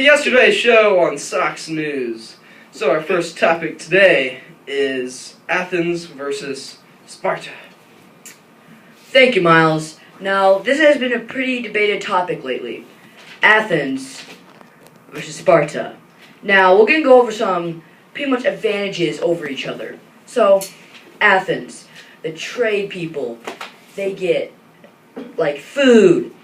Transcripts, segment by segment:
the Yesterday Show on Sox News. So our first topic today is Athens versus Sparta. Thank you, Miles. Now, this has been a pretty debated topic lately. Athens versus Sparta. Now, we're going to go over some pretty much advantages over each other. So, Athens, the trade people, they get like food,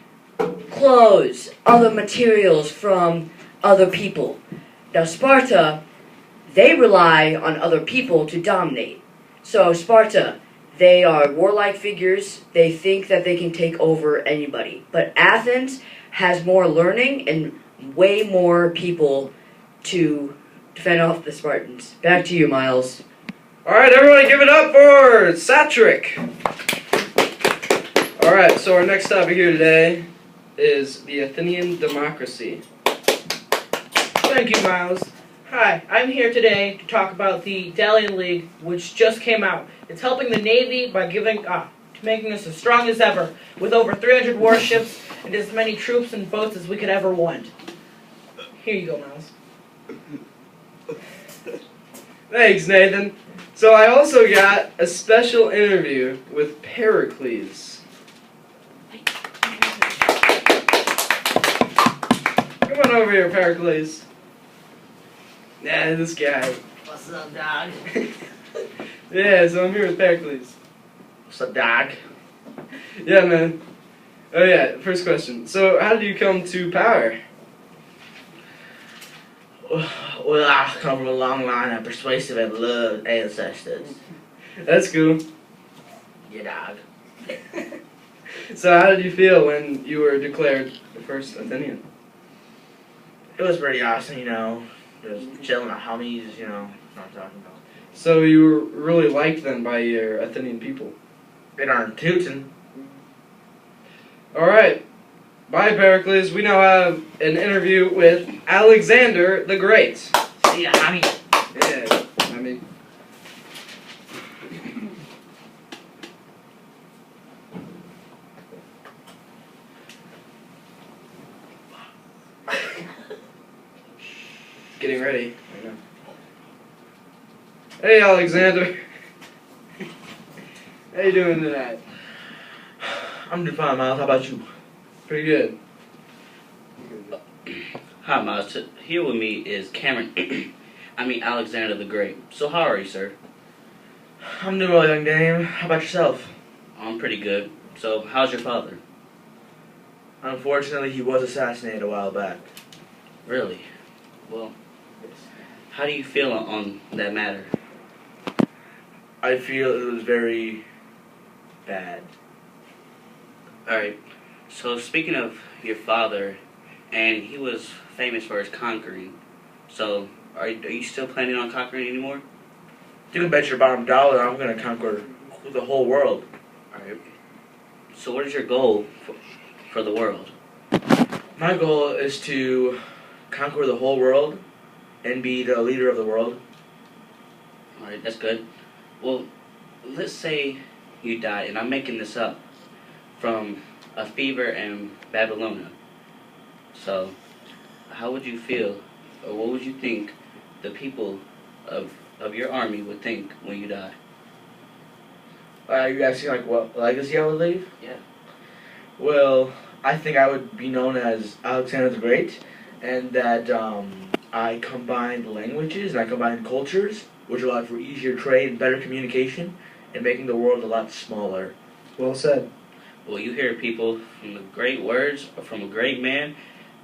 clothes, other materials from other people. Now, Sparta, they rely on other people to dominate. So, Sparta, they are warlike figures. They think that they can take over anybody. But Athens has more learning and way more people to fend off the Spartans. Back to you, Miles. Alright, everybody give it up for Satric. Alright, so our next topic here today is the Athenian democracy. Thank you, Miles. Hi, I'm here today to talk about the Delian League, which just came out. It's helping the Navy by making us as strong as ever, with over 300 warships and as many troops and boats as we could ever want. Here you go, Miles. Thanks, Nathan. So I also got a special interview with Pericles. Come on over here, Pericles. Yeah, this guy. What's up, dog? Yeah, so I'm here with Pericles. What's up, dog? Yeah, man. Oh yeah, first question. So how did you come to power? Well, I come from a long line of persuasive and beloved ancestors. That's cool. Yeah, dog. So how did you feel when you were declared the first Athenian? It was pretty awesome, just chilling with homies, what I'm talking about. So you were really liked then by your Athenian people? It aren't tootin'. Alright. Bye, Pericles. We now have an interview with Alexander the Great. See ya, homie. Yeah, I mean... Getting ready. I know. Hey, Alexander. How you doing tonight? I'm doing fine, Miles. How about you? Pretty good. Hi, Miles. Here with me is Cameron. Alexander the Great. So how are you, sir? I'm doing well, young dame. How about yourself? I'm pretty good. So how's your father? Unfortunately, he was assassinated a while back. Really? Well, how do you feel on that matter? I feel it was very bad. Alright, so speaking of your father, and he was famous for his conquering, so are you still planning on conquering anymore? You can bet your bottom dollar I'm going to conquer the whole world. Alright, so what is your goal for the world? My goal is to conquer the whole world and be the leader of the world. Alright, that's good. Well, let's say you die, and I'm making this up, from a fever in Babylonia. So, how would you feel, or what would you think the people of your army would think when you die? Are you asking like what legacy I would leave? Yeah. Well, I think I would be known as Alexander the Great, and that I combined languages and I combined cultures, which allowed for easier trade and better communication, and making the world a lot smaller. Well said. Well, you hear people from the great words from a great man,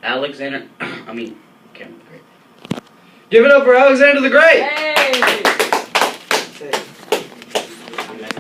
Alexander. Cameron the Great. Give it up for Alexander the Great!